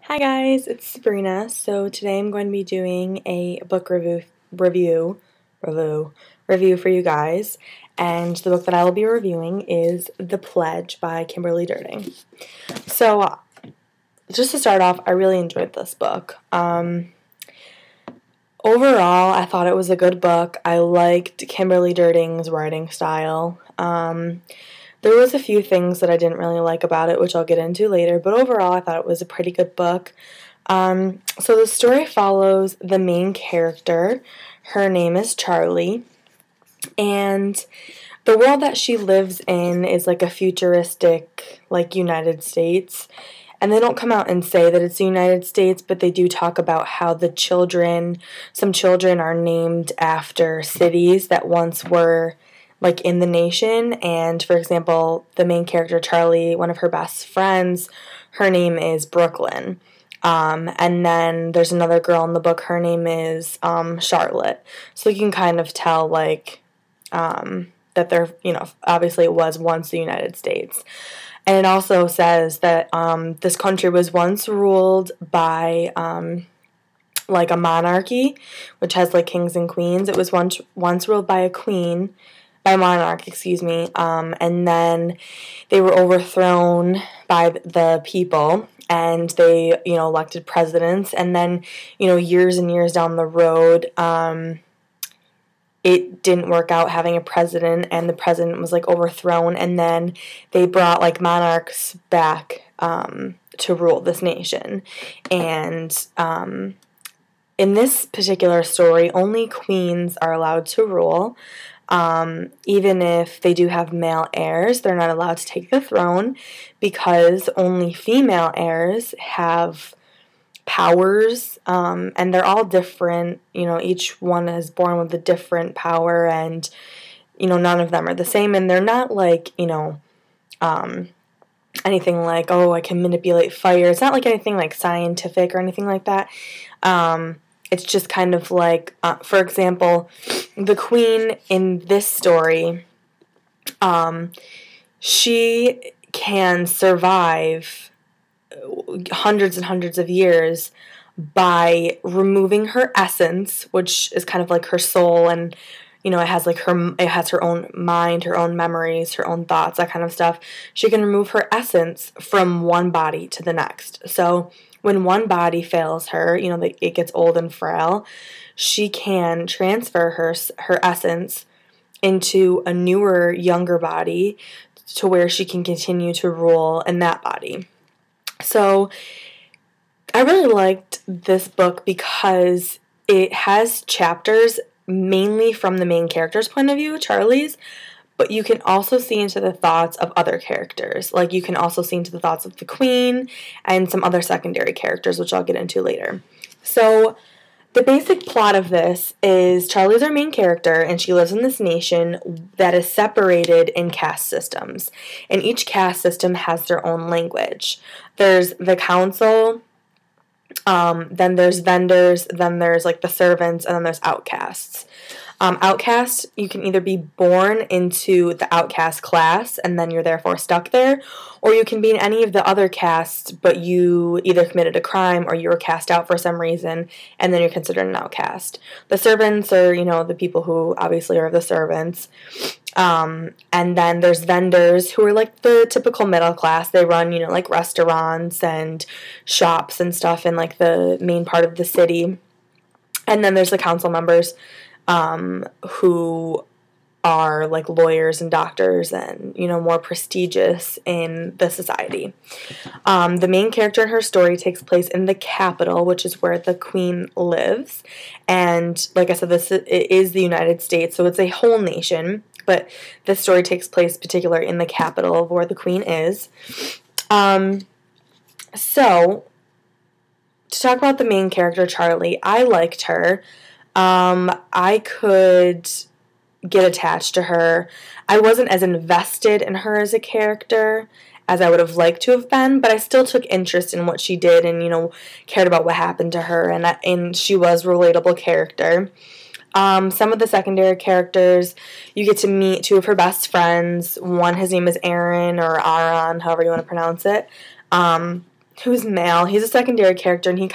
Hi guys, it's Sabrina. So today I'm going to be doing a book review for you guys, and the book that I will be reviewing is The Pledge by Kimberly Derting. So just to start off, I really enjoyed this book. Overall, I thought it was a good book. I liked Kimberly Derting's writing style. There was a few things that I didn't really like about it, which I'll get into later, but overall I thought it was a pretty good book. So the story follows the main character. Her name is Charlie, and the world that she lives in is like a futuristic, like, United States. And they don't come out and say that it's the United States, but they do talk about how some children are named after cities that once were, like, in the nation. And, for example, the main character, Charlie, one of her best friends, her name is Brooklyn. And then there's another girl in the book, her name is Charlotte. So you can kind of tell, like, that they're, obviously it was once the United States. And it also says that this country was once ruled by, like, a monarchy, which has, like, kings and queens. It was once ruled by a monarch, and then they were overthrown by the people, and they, elected presidents, and then, years and years down the road, it didn't work out having a president, and the president was, like, overthrown, and then they brought, like, monarchs back to rule this nation. And in this particular story, only queens are allowed to rule. Even if they do have male heirs, they're not allowed to take the throne, because only female heirs have powers, and they're all different. Each one is born with a different power, and, none of them are the same, and they're not like, anything like, oh, I can manipulate fire. It's not like anything like scientific or anything like that. It's just kind of like, for example, the queen in this story, she can survive hundreds and hundreds of years by removing her essence, which is kind of like her soul, and it has her own mind, her own memories, her own thoughts, that kind of stuff. She can remove her essence from one body to the next. So when one body fails her, it gets old and frail, she can transfer her essence into a newer, younger body to where she can continue to rule in that body. So I really liked this book because it has chapters mainly from the main character's point of view, Charlie's, but you can also see into the thoughts of other characters. Like, you can also see into the thoughts of the queen and some other secondary characters, which I'll get into later. So the basic plot of this is Charlie's our main character, and she lives in this nation that is separated in caste systems. And each caste system has their own language. There's the council, then there's vendors, then there's, like, the servants, and then there's outcasts. Outcasts, you can either be born into the outcast class, and then you're therefore stuck there, or you can be in any of the other castes, but you either committed a crime or you were cast out for some reason, and then you're considered an outcast. The servants are, the people who obviously are the servants. And then there's vendors, who are like the typical middle class. They run, like, restaurants and shops and stuff in, like, the main part of the city. And then there's the council members, who are, like, lawyers and doctors and, more prestigious in the society. The main character in her story takes place in the capital, which is where the queen lives. And like I said, it is the United States, so it's a whole nation, but this story takes place particular in the capital of where the queen is. So to talk about the main character, Charlie, I liked her. I could get attached to her. I wasn't as invested in her as a character as I would have liked to have been, but I still took interest in what she did and, cared about what happened to her, and she was a relatable character. Some of the secondary characters, you get to meet two of her best friends. One, his name is Aaron, or Aaron, however you want to pronounce it. who's male. He's a secondary character, and he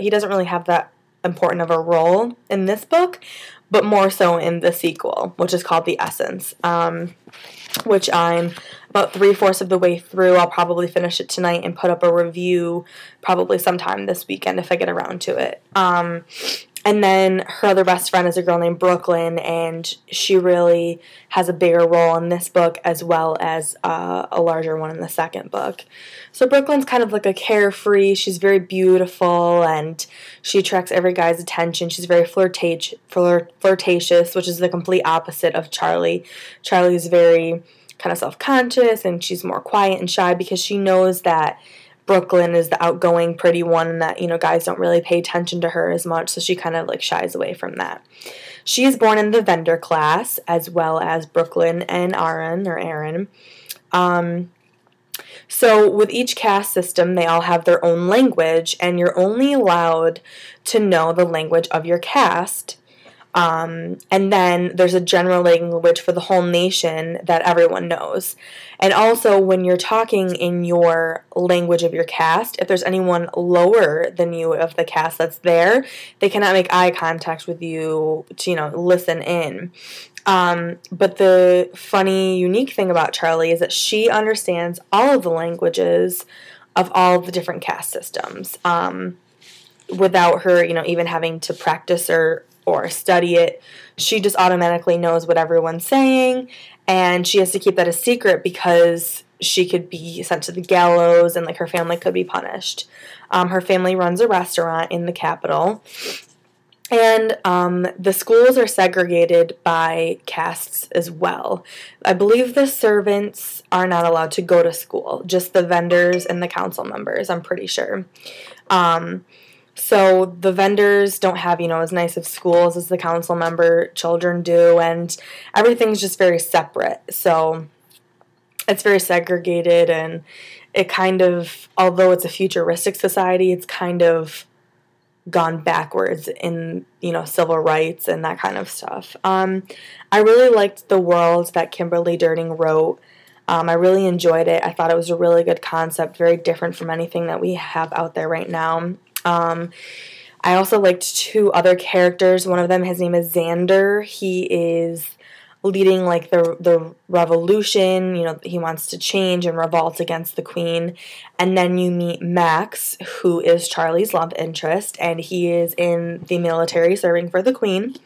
doesn't really have that important of a role in this book, but more so in the sequel, which is called The Essence, which I'm about 3/4 of the way through. I'll probably finish it tonight and put up a review probably sometime this weekend if I get around to it. And then her other best friend is a girl named Brooklyn, and she really has a bigger role in this book as well as a larger one in the second book. So Brooklyn's kind of like a carefree, she's very beautiful, and she attracts every guy's attention. She's very flirtatious, which is the complete opposite of Charlie. Charlie's very kind of self-conscious, and she's more quiet and shy because she knows that Brooklyn is the outgoing, pretty one, and that, guys don't really pay attention to her as much, so she kind of like shies away from that. She is born in the vendor class, as well as Brooklyn and Aaron. So with each caste system, they all have their own language, and you're only allowed to know the language of your caste. And then there's a general language for the whole nation that everyone knows. And also, when you're talking in your language of your caste, if there's anyone lower than you of the caste that's there, they cannot make eye contact with you to, listen in. But the funny, unique thing about Charlie is that she understands all of the languages of all of the different caste systems, without her, even having to practice or study it. She just automatically knows what everyone's saying, and she has to keep that a secret because she could be sent to the gallows, and her family could be punished. Her family runs a restaurant in the capital, and the schools are segregated by castes as well. I believe the servants are not allowed to go to school, just the vendors and the council members, I'm pretty sure. So the vendors don't have, as nice of schools as the council member children do, and everything's just very separate. So it's very segregated, and it kind of, although it's a futuristic society, it's kind of gone backwards in, civil rights and that kind of stuff. I really liked the world that Kimberly Derting wrote. I really enjoyed it. I thought it was a really good concept, very different from anything that we have out there right now. I also liked two other characters. One of them, his name is Xander. He is leading the revolution. He wants to change and revolt against the queen. And then you meet Max, who is Charlie's love interest, and he is in the military serving for the queen.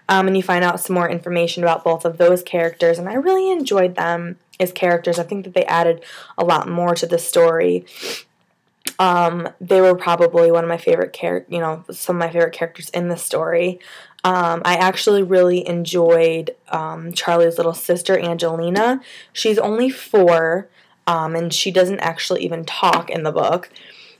And you find out some more information about both of those characters, and I really enjoyed them as characters. I think that they added a lot more to the story. They were probably one of my favorite some of my favorite characters in the story. I actually really enjoyed Charlie's little sister, Angelina. She's only 4, and she doesn't actually even talk in the book,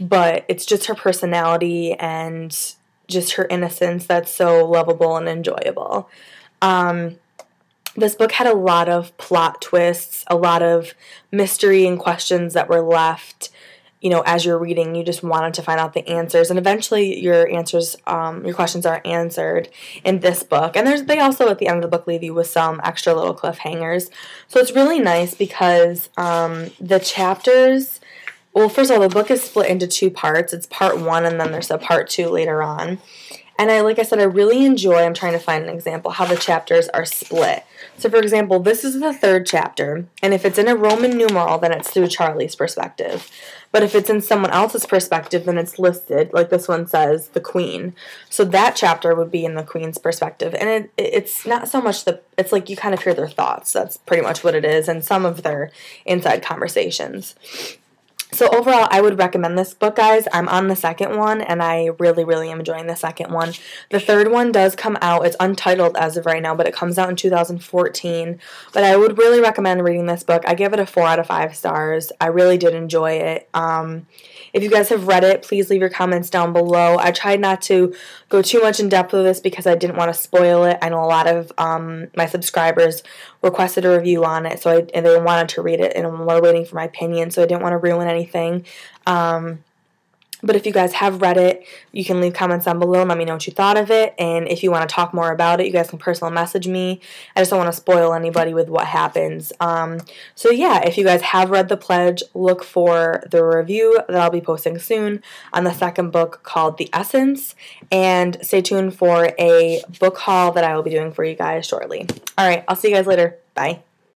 but it's just her personality and just her innocence that's so lovable and enjoyable. This book had a lot of plot twists, a lot of mystery and questions that were left. As you're reading, you just wanted to find out the answers, and eventually your questions are answered in this book. And they also at the end of the book leave you with some extra little cliffhangers. So it's really nice because the chapters, well, first of all, the book is split into 2 parts. It's part 1, and then there's a part 2 later on. And like I said, I really enjoy, I'm trying to find an example, how the chapters are split. So for example, this is the 3rd chapter, and if it's in a Roman numeral, then it's through Charlie's perspective. But if it's in someone else's perspective, then it's listed, like this one says, the queen. So that chapter would be in the queen's perspective. And it's not so much it's like you kind of hear their thoughts. That's pretty much what it is, and some of their inside conversations. So overall, I would recommend this book, guys. I'm on the second one, and I really, really am enjoying the second one. The third one does come out. It's untitled as of right now, but it comes out in 2014. But I would really recommend reading this book. I give it a 4 out of 5 stars. I really did enjoy it. If you guys have read it, please leave your comments down below. I tried not to go too much in depth with this because I didn't want to spoil it. I know a lot of my subscribers requested a review on it, and they wanted to read it, and were waiting for my opinion, so I didn't want to ruin anything. But if you guys have read it, you can leave comments down below and let me know what you thought of it. And if you want to talk more about it, you guys can personal message me. I just don't want to spoil anybody with what happens. So yeah, if you guys have read The Pledge, look for the review that I'll be posting soon on the second book called The Essence. And stay tuned for a book haul that I will be doing for you guys shortly. All right, I'll see you guys later. Bye.